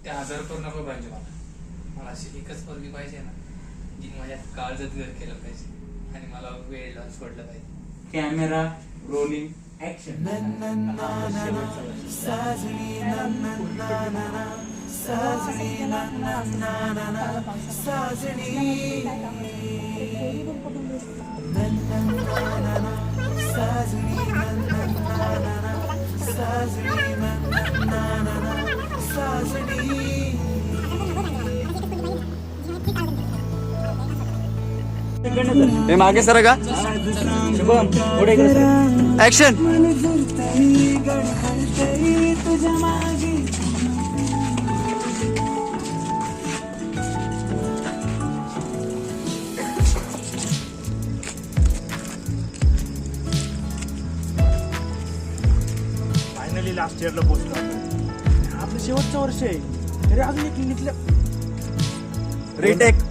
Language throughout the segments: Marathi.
ते आजार करू नको पाहिजे मला अशी एकच पोरगी पाहिजे ना, जी माझ्या काळजात घर केलं पाहिजे आणि मला वेळ लावून सोडलं पाहिजे. Camera rolling action. हे मागे सर का शुभम पुढे इकडे सर. ऍक्शन. फायनली लास्ट इयरला पोहोचलो आपण. आपलं शेवटचं वर्ष आहे तरी अजून एक युनिटला retake.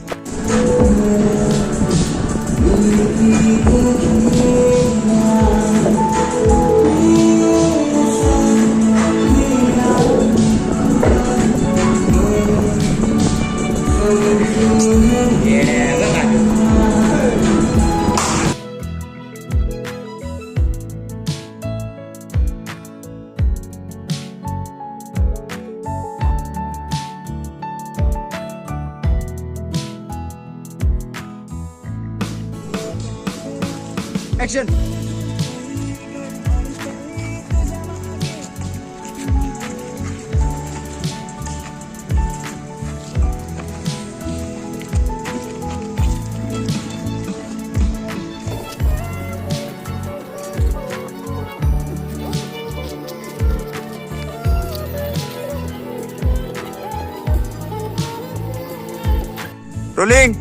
Action. Rolling.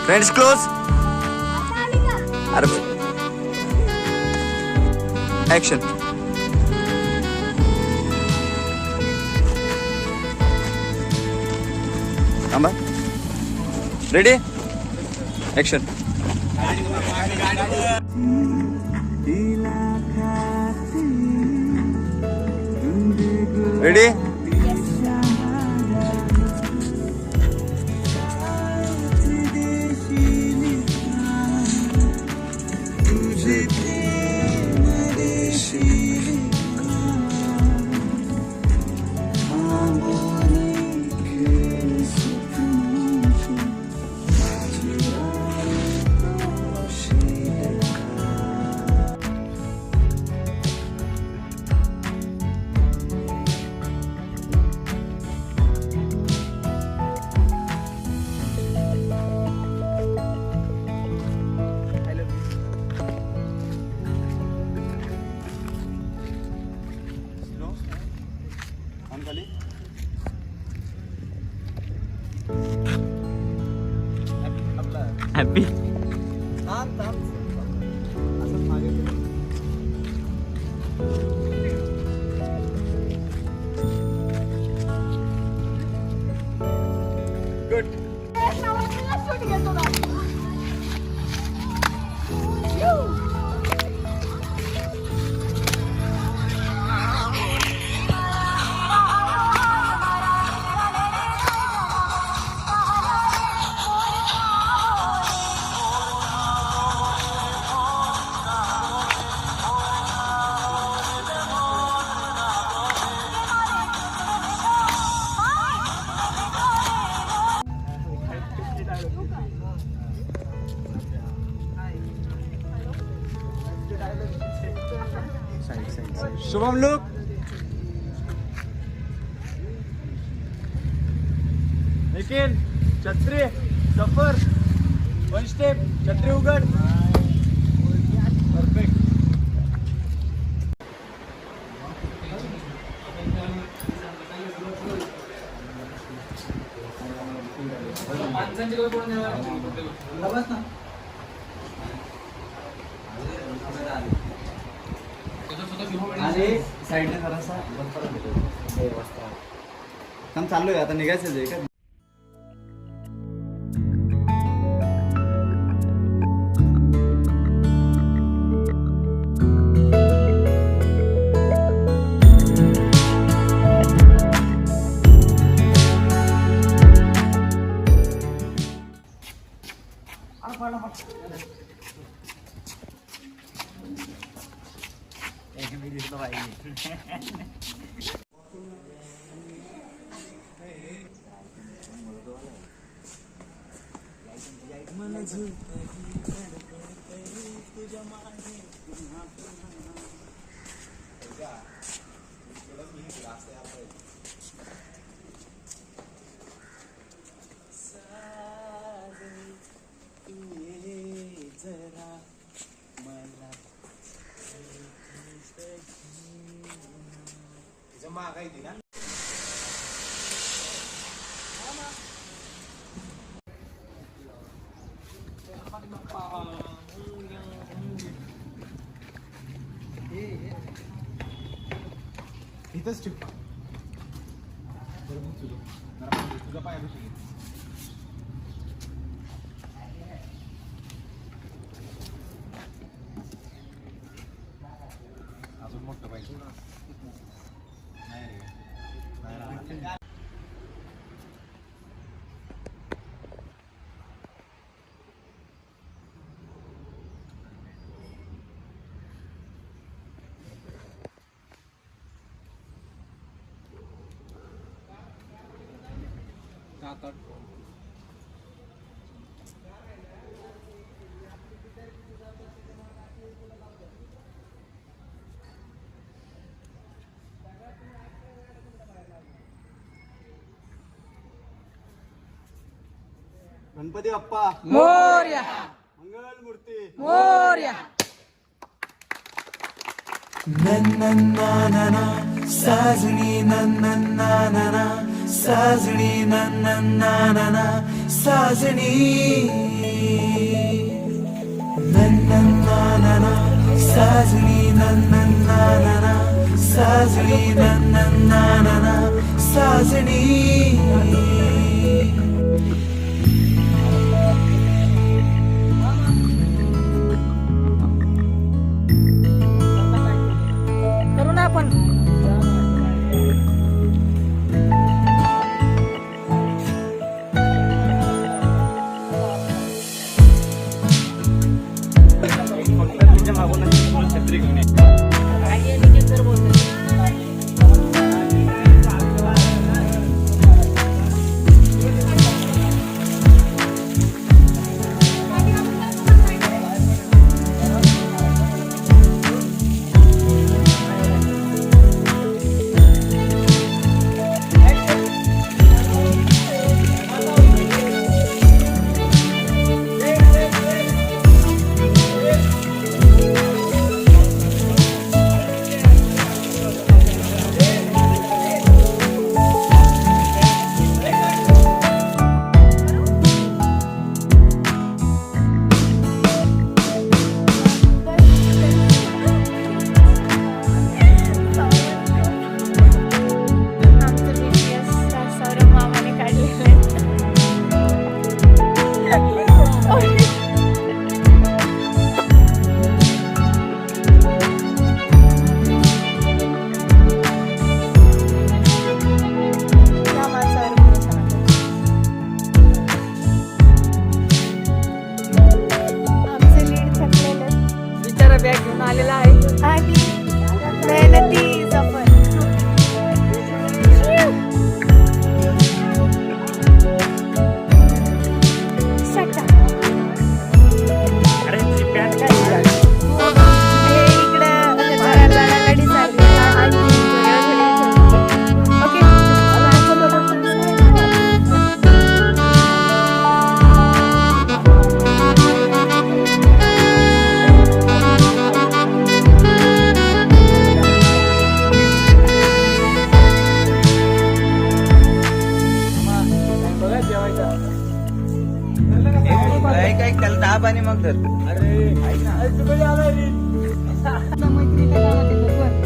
Friends close. अरे ऍक्शन. थांबा. Ready. Action. Ready. Happy. Good. Shubham look. Nikhil छत्री सफर वन स्टेप छत्री उघड. परफेक्ट. आणि साईडने जरासा काम चालू आहे आता निघायचं आहे का इथंच ठेव तुझा पाय अजून मोठं पाहिजे नाही रे गणपती बाप्पा मोरया मंगल मूर्ती मोरया साजणी नन्नन्नानना साजणी नन्नन्नानना साजणी नन्नन्नानना साजणी नन्नन्नानना साजणी नन्नन्नानना साजणी करू ना आपण बॅग घेऊन आलेला आहे आणि मेहनती जफर दाब आणि मग धर. मैत्रिणीला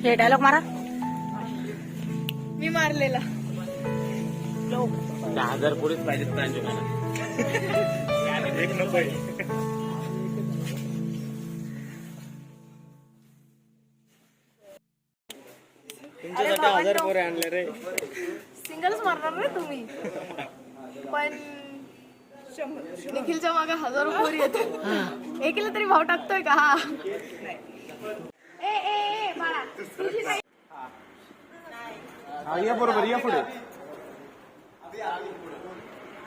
हे डायलॉग मारा. मी मारलेला. 10,000 पुढेच पाहिजेत प्रांजूला. एक नकोय. तुमच्यासाठी 1000 पोरे आणले रे. सिंगलच मारणार रे तुम्ही. पण निखिलच्या मागे 1000 पोरी येतात. एकीला तरी भाव टाकतोय का? हा ए बाळा तुझी ताई. हा या बरोबर या पुढे.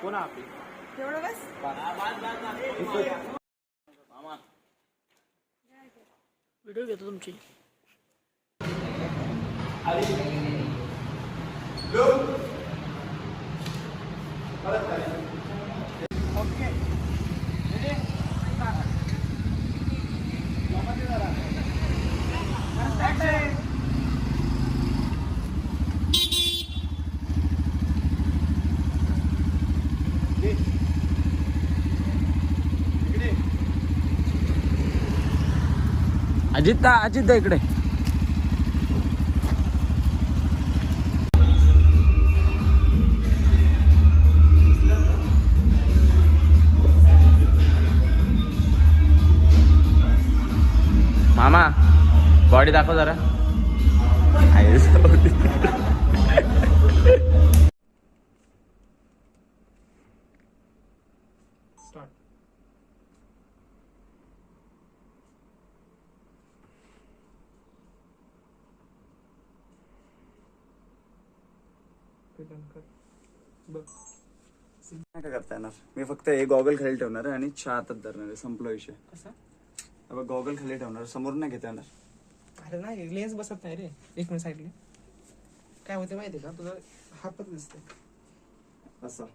कोण आपली एवढं बस. व्हिडिओ घेतो तुमची. अजित इकडे. मामा बॉडी दाखव जरा. नाही का करता येणार. मी फक्त हे गॉगल खाली ठेवणार आहे आणि चहा हातात धरणार आहे. संपला विषय. कसा गॉगल खाली ठेवणार, समोर नाही घेता येणार. अरे नाही लेन्स बसत नाही रे. एक मिनिट साईडला. काय होते माहितीये का, तुझा हातच दिसते असं.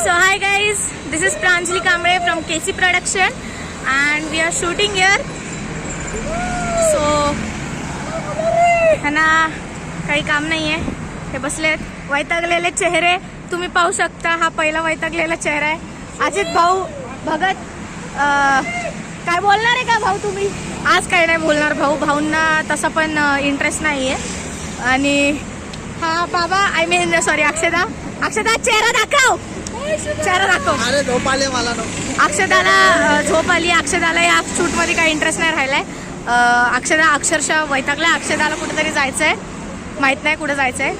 So hi guys, this is Pranjali Kamble from KC Production and we are shooting here. So है ना, काही काम नाहीये. हे बसलेत वैतागलेले चेहरे तुम्ही पाहू शकता. हा पहिला वैतागलेला चेहरा आहे. अजित भाऊ भगत. काय बोलणार आहे का भाऊ तुम्ही? आज काय नाही बोलणार भाऊ. भाऊंना तसा पण इंटरेस्ट नाहीये. आणि हा बाबा आय मीन सॉरी अक्षदा चेहरा दाखव. चेहरा दाखव. अरे झोप आले मला. अक्षदाला झोप आली. अक्षदाला या शूट मध्ये काही इंटरेस्ट नाही राहिलाय. अक्षदा अक्षरशः वैतागलाय. अक्षदाला कुठेतरी जायचंय, माहित नाही कुठे जायचंय.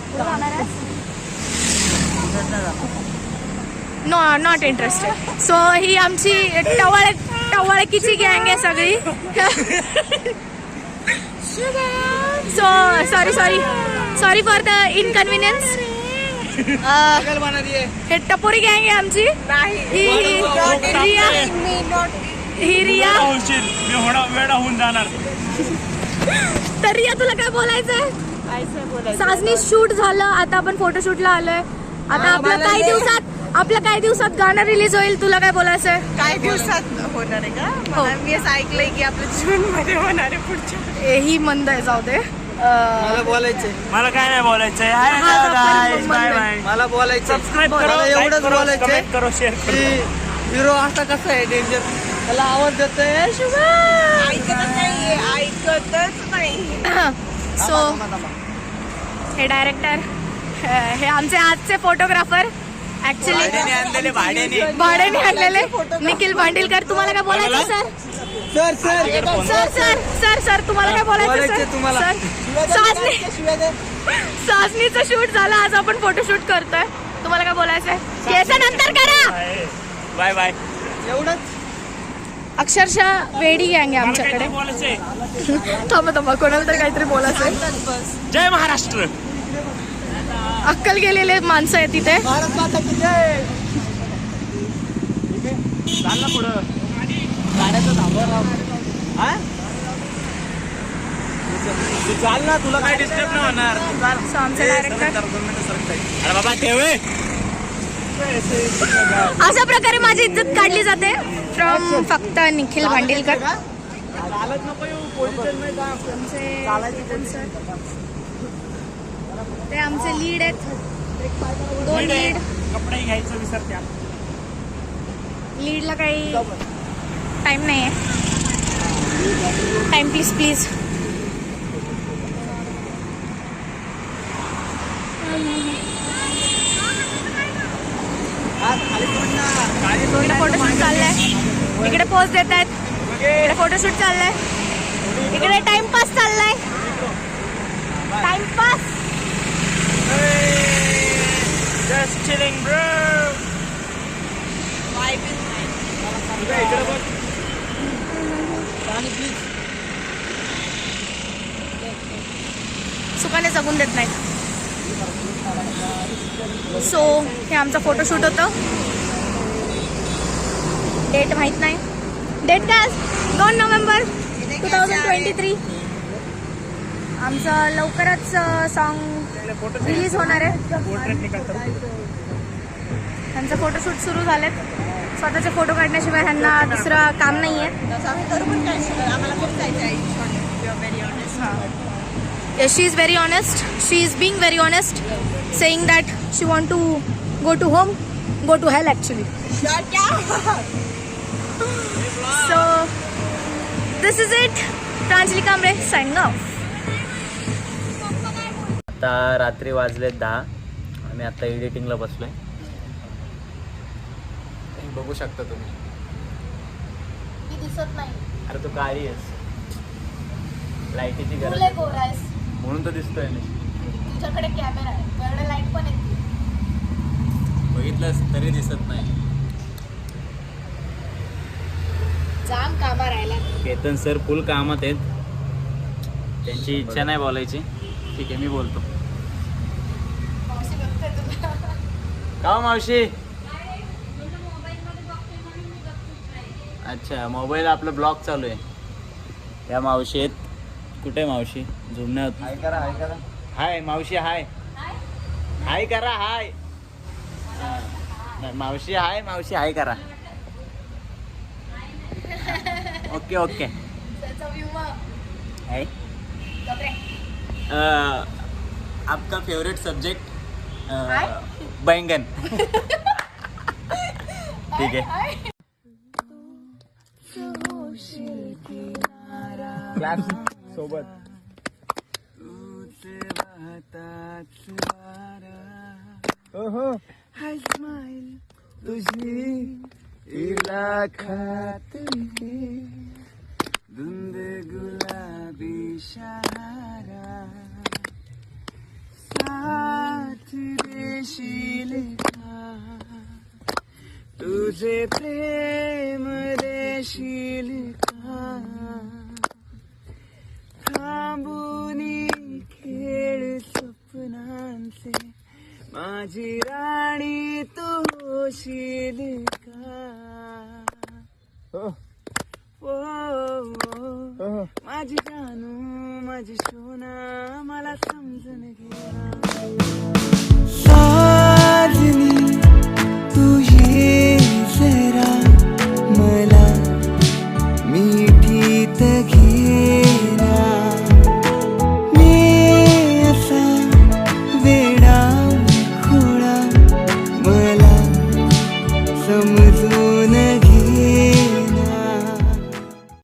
Not interested. सो ही आमची टवळकीची गँग आहे सगळी. So sorry for the inconvenience. हे टपोरी गँग आहे आमची. ही रिया. वेळा होऊन जाणार. तर रिया तुला काय बोलायचंय? साजनी शूट झालं. आता आपण फोटोशूटला आलोय. आता आपल्या काही दिवसात गाणं रिलीज होईल. तुला काय बोलायचंय? काही दिवसात होणार आहे का? मी असं ऐकलंय की आपल्या जून मध्ये होणार आहे पुढच्या. ही मंद आहे, जाऊ दे. मला बोलायचंय. मला काय नाही बोलायचंय. Bye bye. मला बोलायचं सबस्क्राईब मला करो, एवढंच बोलायचंय कमेंट करो, शेअर की करो. हिरो आता कसं आहे डेंजर. त्याला आवाज देतोय ऐकतच नाही. सो हे डायरेक्टर, हे आमचे आजचे फोटोग्राफर. ऍक्च्युली भाड्याने आणलेले निखिल भांडिलकर. तुम्हाला काय बोलायचं सर? सर सर तुम्हाला काय बोलायचं तुम्हाला? साजनीचं शूट झालं. आज आपण फोटोशूट करतोय. तुम्हाला काय बोलायचंय? केस नंतर करा. Bye bye. एवढंच. अक्षरशः वेडी गँग आहे आमच्याकडे. थांबा कोणाला तरी काहीतरी बोलायचंय. जय महाराष्ट्र. अक्कल गेलेले माणसं आहेत तिथे. भारत माता की जय. चाल ना पुढं. गाड्याचं धाबा राव. तू चाल ना, तुला काय डिस्टर्ब नाही होणार. तू चाल. सो आमचे डायरेक्टर अरे बाबा ठेवे. अशा प्रकारे माझी इज्जत काढली जाते फ्रॉम फक्त निखिल भांडेलकर. चालत नको येऊ, पोझिशन नाही जा. आमचे ते आमचे लीड आहेत, 2 लीड. कपडे घ्यायचं विसरत्या. लीडला काही टाइम नाही आहे. Time please please. इकडे फोटोशूट चाललंय, इकडे पोज देत आहेत, इकडे फोटोशूट चाललंय, इकडे टाइमपास चाललाय. टाइमपास. Just chilling, bro. इकडे बघ. सुखाने जगून देत नाहीत. सो हे आमचं फोटोशूट होतं. डेट माहित नाही. डेट काय 2 नोव्हेंबर 2023. आमचं लवकरच सॉन्ग रिलीज होणार आहे. त्यांचं फोटोशूट सुरू झालेत. स्वतःचे फोटो काढण्याशिवाय ह्यांना दुसरं काम नाही आहे. Yes, she is very honest. She is being very honest, saying that she want to go to home, go to hell actually. So this is it. Pranjali Kamre signing off. आता रात्री वाजले 10. आम्ही आता एडिटिंगला बसलोय. बघू शकता तुम्ही. दिसत नाही. अरे तू काळी आहेस, लाईटीची गरज तुला गोरा आहेस. म्हणून तर दिसतोय मी. तुझ्याकडे कॅमेरा आहे, तुझ्याकडे लाईट पण येते. बघितलंस तरी दिसत नाही. जाम कामा राहिला. केतन सर फुल कामात आहेत. त्यांची इच्छा नाही बोलायची. ठीक आहे, मी बोलतो. का हो मावशी? अच्छा, मोबाईल आपला ब्लॉक चालू आहे. त्या मावशी आहेत. कुठे मावशी? झुमण्यात. हाय करा, हाय करा. हाय मावशी, हाय हाय करा. हाय मावशी, हाय मावशी, हाय करा. Okay okay. हाय. आपका फेवरेट सब्जेक्ट बैंगन. ठीक है. क्लॅप सोबत. हाय स्माइल तुझी इला खाती धुंद गुलाबी शहारा साथ देशील का तुझे प्रेम देशील का थांबूनी खेळ स्वप्नांचे माझी राणी तू होशील का ओ माझी जानू माझी सोना मला समजून घे साजनी तू ये जरा मला मिठीत घेना मी असा वेडा खोडा मला समजून